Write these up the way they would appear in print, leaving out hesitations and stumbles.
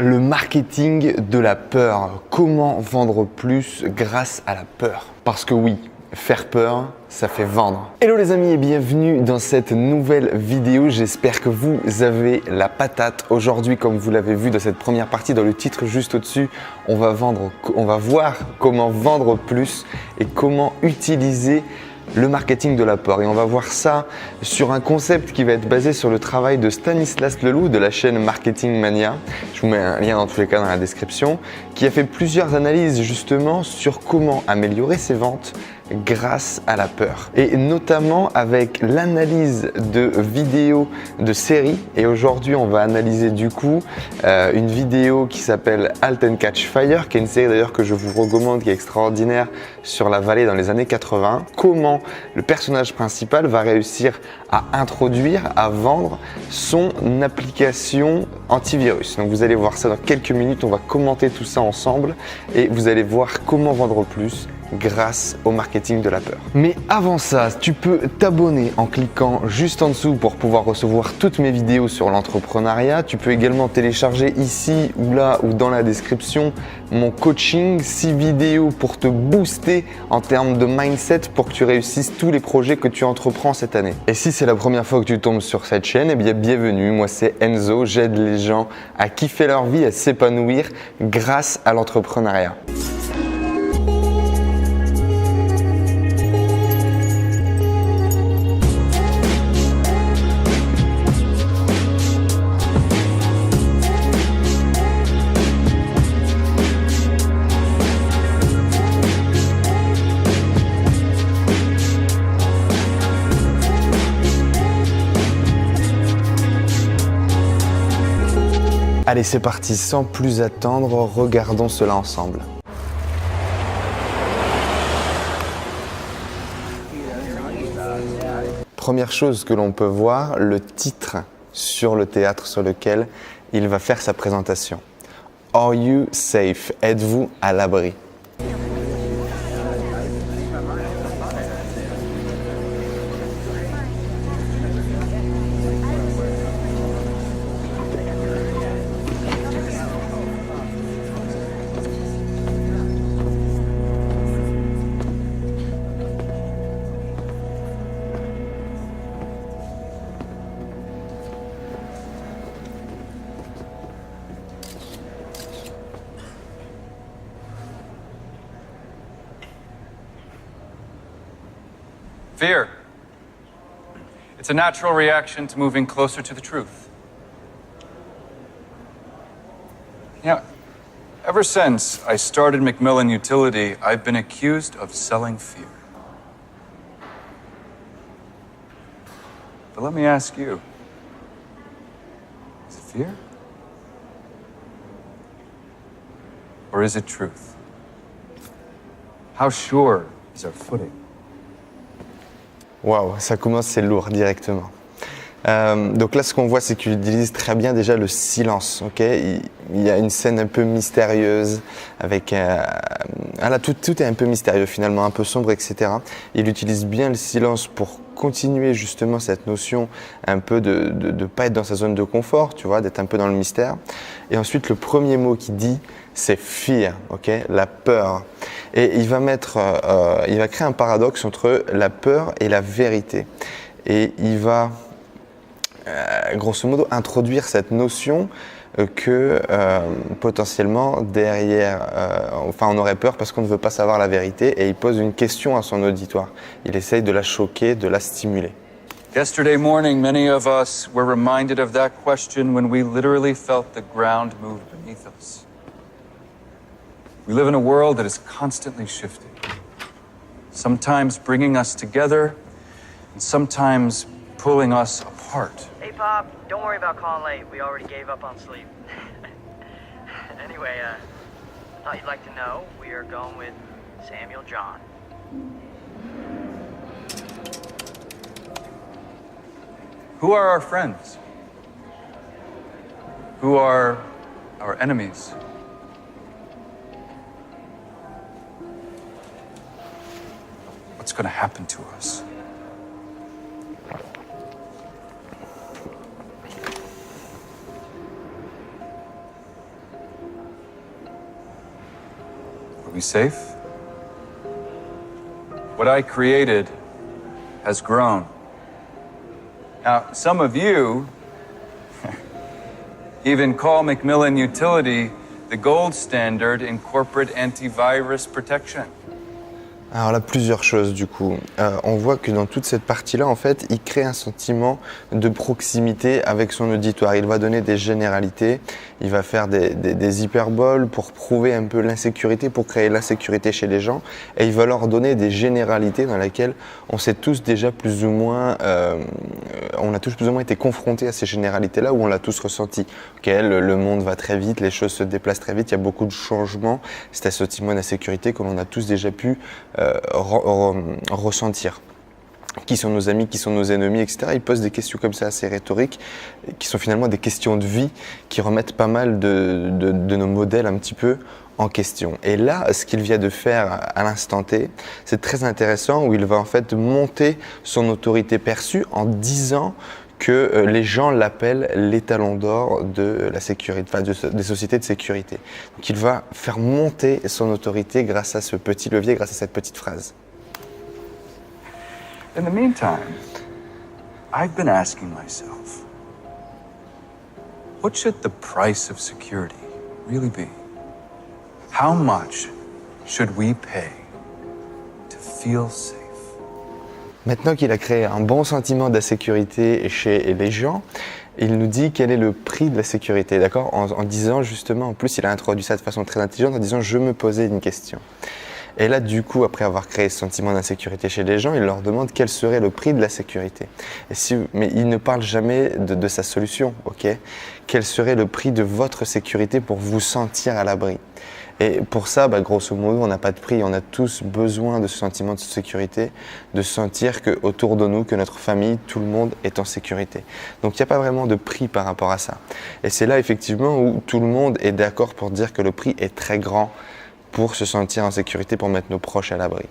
Le marketing de la peur. Comment vendre plus grâce à la peur? Parce que oui, faire peur, ça fait vendre. Hello les amis et bienvenue dans cette nouvelle vidéo. J'espère que vous avez la patate. Aujourd'hui, comme vous l'avez vu dans cette première partie, dans le titre juste au-dessus, on va voir comment vendre plus et comment utiliser le marketing de la peur. Et on va voir ça sur un concept qui va être basé sur le travail de Stanislas Leloup de la chaîne Marketing Mania. Je vous mets un lien dans tous les cas dans la description, qui a fait plusieurs analyses justement sur comment améliorer ses ventes grâce à la peur. Et notamment avec l'analyse de vidéos de séries. Et aujourd'hui, on va analyser du coup une vidéo qui s'appelle Halt and Catch Fire, qui est une série d'ailleurs que je vous recommande, qui est extraordinaire, sur la vallée dans les années 80. Comment le personnage principal va réussir à introduire, à vendre son application antivirus. Donc vous allez voir ça dans quelques minutes, on va commenter tout ça ensemble et vous allez voir comment vendre plus grâce au marketing de la peur. Mais avant ça, tu peux t'abonner en cliquant juste en dessous pour pouvoir recevoir toutes mes vidéos sur l'entrepreneuriat. Tu peux également télécharger ici ou là ou dans la description mon coaching, 6 vidéos pour te booster en termes de mindset pour que tu réussisses tous les projets que tu entreprends cette année. Et si c'est la première fois que tu tombes sur cette chaîne, eh bien bienvenue, moi c'est Enzo, j'aide les gens à kiffer leur vie, à s'épanouir grâce à l'entrepreneuriat. Allez, c'est parti, sans plus attendre, regardons cela ensemble. Première chose que l'on peut voir, le titre sur le théâtre sur lequel il va faire sa présentation. Are you safe? Êtes-vous à l'abri? Fear. It's a natural reaction to moving closer to the truth. You know, ever since I started Macmillan Utility, I've been accused of selling fear. But let me ask you, is it fear? Or is it truth? How sure is our footing? Waouh, ça commence, c'est lourd directement. Donc là, ce qu'on voit, c'est qu'il utilise très bien déjà le silence. Okay, il y a une scène un peu mystérieuse avec tout est un peu mystérieux finalement, un peu sombre, etc. Il utilise bien le silence pour continuer justement cette notion un peu de pas être dans sa zone de confort, tu vois, d'être un peu dans le mystère. Et ensuite, le premier mot qu'il dit, c'est fear, okay, la peur. Et il va créer un paradoxe entre la peur et la vérité. Et il va grosso modo introduire cette notion que potentiellement derrière, on aurait peur parce qu'on ne veut pas savoir la vérité, et il pose une question à son auditoire. Il essaye de la choquer, de la stimuler. Yesterday morning, many of us were reminded of that question when we literally felt the ground move beneath us. We live in a world that is constantly shifting, sometimes bringing us together and sometimes pulling us apart. Hey, Pop, don't worry about calling late. We already gave up on sleep. Anyway, thought you'd like to know we are going with Samuel John. Who are our friends? Who are our enemies? What's going to happen to us? Are we safe? What I created has grown. Now, some of you even call Macmillan Utility the gold standard in corporate antivirus protection. Alors là, plusieurs choses du coup. On voit que dans toute cette partie-là, en fait, il crée un sentiment de proximité avec son auditoire. Il va donner des généralités, il va faire des hyperboles pour prouver un peu l'insécurité, pour créer l'insécurité chez les gens. Et il va leur donner des généralités dans lesquelles on s'est tous déjà plus ou moins, on a tous plus ou moins été confrontés à ces généralités-là, où on l'a tous ressenti. Okay, le monde va très vite, les choses se déplacent très vite, il y a beaucoup de changements. C'est un sentiment d'insécurité que l'on a tous déjà pu ressentir. Qui sont nos amis, qui sont nos ennemis, etc. Ils posent des questions comme ça assez rhétoriques, qui sont finalement des questions de vie, qui remettent pas mal de nos modèles un petit peu en question. Et là, ce qu'il vient de faire à l'instant T, c'est très intéressant, où il va en fait monter son autorité perçue en disant que les gens l'appellent l'étalon d'or de la sécurité, enfin des sociétés de sécurité. Donc il va faire monter son autorité grâce à ce petit levier, grâce à cette petite phrase. In the meantime, I've been asking myself, what should the price of security really be? How much should we pay to feel safe? Maintenant qu'il a créé un bon sentiment d'insécurité chez les gens, il nous dit quel est le prix de la sécurité, d'accord, en disant justement, en plus il a introduit ça de façon très intelligente, en disant je me posais une question. Et là, du coup, après avoir créé ce sentiment d'insécurité chez les gens, il leur demande quel serait le prix de la sécurité. Mais il ne parle jamais de sa solution, ok? Quel serait le prix de votre sécurité pour vous sentir à l'abri? Et pour ça, grosso modo, on n'a pas de prix. On a tous besoin de ce sentiment de sécurité, de sentir qu'autour de nous, que notre famille, tout le monde est en sécurité. Donc il n'y a pas vraiment de prix par rapport à ça. Et c'est là effectivement où tout le monde est d'accord pour dire que le prix est très grand pour se sentir en sécurité, pour mettre nos proches à l'abri.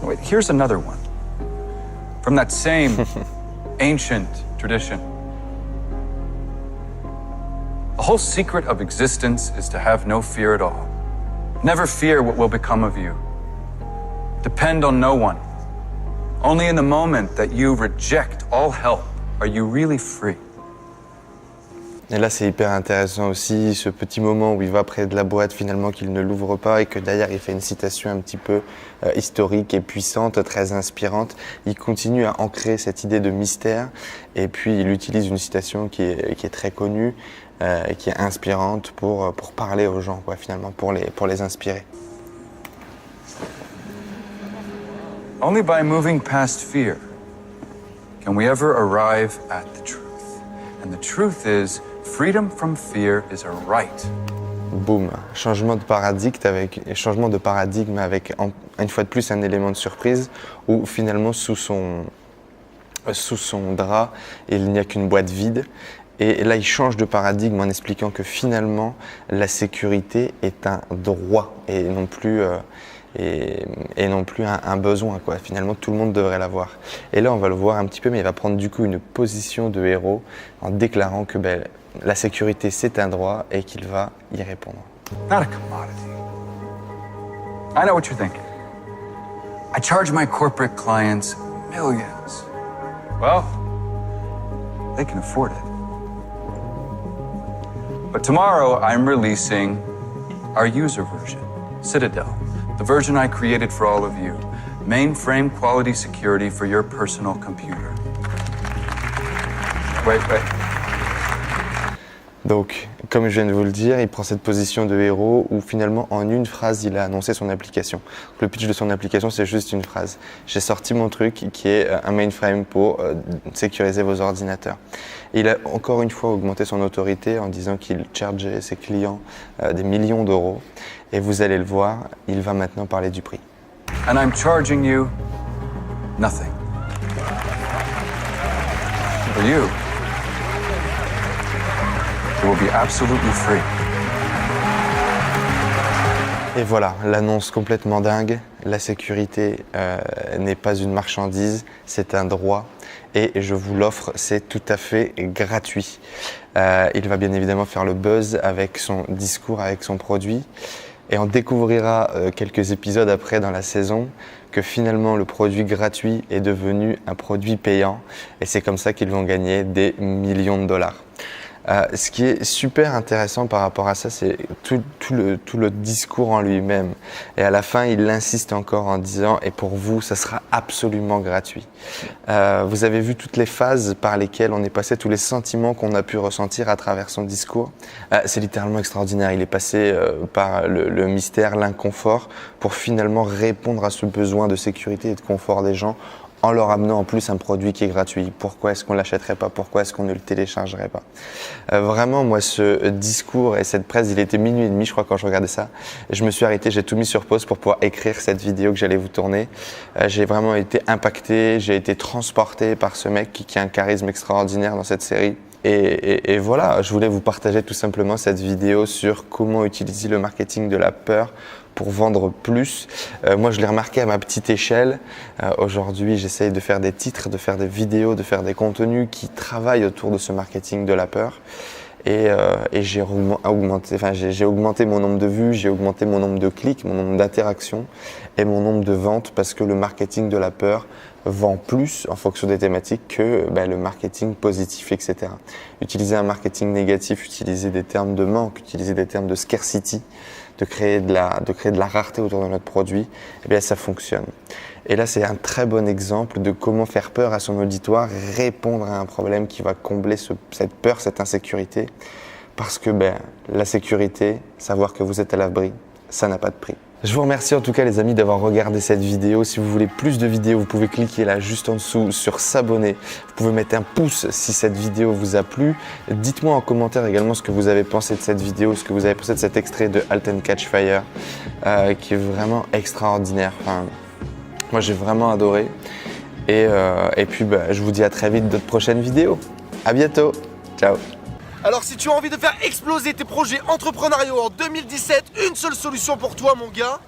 Wait, here's another one. From that same ancient tradition. The whole secret of existence is to have no fear at all. Never fear what will become of you. Depend on no one. Only in the moment that you reject all help are you really free. Et là, c'est hyper intéressant aussi, ce petit moment où il va près de la boîte, finalement, qu'il ne l'ouvre pas et que derrière, il fait une citation un petit peu historique et puissante, très inspirante. Il continue à ancrer cette idée de mystère et puis il utilise une citation qui est très connue et qui est inspirante pour parler aux gens, quoi, finalement, pour les inspirer. Only by moving past fear can we ever arrive at the truth. And the truth is, freedom from fear is a right. Boum, changement de paradigme avec une fois de plus un élément de surprise où finalement sous son drap il n'y a qu'une boîte vide. Et là, il change de paradigme en expliquant que finalement la sécurité est un droit et non plus un besoin, quoi. Finalement, tout le monde devrait l'avoir. Et là, on va le voir un petit peu, mais il va prendre du coup une position de héros en déclarant que la sécurité, c'est un droit et qu'il va y répondre. Not a commodity. I know what you're thinking. I charge my corporate clients millions. Well, they can afford it. But tomorrow, I'm releasing our user version, Citadel. The version I created for all of you. Mainframe quality security for your personal computer. Wait. Donc, comme je viens de vous le dire, il prend cette position de héros où finalement, en une phrase, il a annoncé son application. Donc, le pitch de son application, c'est juste une phrase. J'ai sorti mon truc qui est un mainframe pour sécuriser vos ordinateurs. Et il a encore une fois augmenté son autorité en disant qu'il chargeait ses clients des millions d'euros. Et vous allez le voir, il va maintenant parler du prix. And I'm charging you nothing. For you, it will be absolutely free. Et voilà, l'annonce complètement dingue. La sécurité n'est pas une marchandise, c'est un droit. Et je vous l'offre, c'est tout à fait gratuit. Il va bien évidemment faire le buzz avec son discours, avec son produit. Et on découvrira quelques épisodes après dans la saison que finalement le produit gratuit est devenu un produit payant. Et c'est comme ça qu'ils vont gagner des millions de dollars. Ce qui est super intéressant par rapport à ça, c'est tout le discours en lui-même. Et à la fin, il insiste encore en disant « et pour vous, ça sera absolument gratuit ». Vous avez vu toutes les phases par lesquelles on est passé, tous les sentiments qu'on a pu ressentir à travers son discours. C'est littéralement extraordinaire. Il est passé par le mystère, l'inconfort, pour finalement répondre à ce besoin de sécurité et de confort des gens en leur amenant en plus un produit qui est gratuit. Pourquoi est-ce qu'on ne l'achèterait pas? Pourquoi est-ce qu'on ne le téléchargerait pas? Vraiment, moi, ce discours et cette presse, il était 00h30, je crois, quand je regardais ça. Je me suis arrêté, j'ai tout mis sur pause pour pouvoir écrire cette vidéo que j'allais vous tourner. J'ai vraiment été impacté, j'ai été transporté par ce mec qui a un charisme extraordinaire dans cette série. Et voilà, je voulais vous partager tout simplement cette vidéo sur comment utiliser le marketing de la peur pour vendre plus. Moi, je l'ai remarqué à ma petite échelle. Aujourd'hui, j'essaye de faire des titres, de faire des vidéos, de faire des contenus qui travaillent autour de ce marketing de la peur. Et j'ai augmenté mon nombre de vues, j'ai augmenté mon nombre de clics, mon nombre d'interactions et mon nombre de ventes parce que le marketing de la peur vend plus en fonction des thématiques que le marketing positif, etc. Utiliser un marketing négatif, utiliser des termes de manque, utiliser des termes de scarcity, de créer de la rareté autour de notre produit, eh bien ça fonctionne. Et là, c'est un très bon exemple de comment faire peur à son auditoire, répondre à un problème qui va combler cette peur, cette insécurité. Parce que la sécurité, savoir que vous êtes à l'abri, ça n'a pas de prix. Je vous remercie en tout cas les amis d'avoir regardé cette vidéo. Si vous voulez plus de vidéos, vous pouvez cliquer là juste en dessous sur s'abonner. Vous pouvez mettre un pouce si cette vidéo vous a plu. Dites-moi en commentaire également ce que vous avez pensé de cette vidéo, ce que vous avez pensé de cet extrait de Halt and Catch Fire qui est vraiment extraordinaire. Enfin, moi j'ai vraiment adoré. Et puis je vous dis à très vite dans de prochaines vidéos. À bientôt. Ciao. Alors si tu as envie de faire exploser tes projets entrepreneuriaux en 2017, une seule solution pour toi mon gars.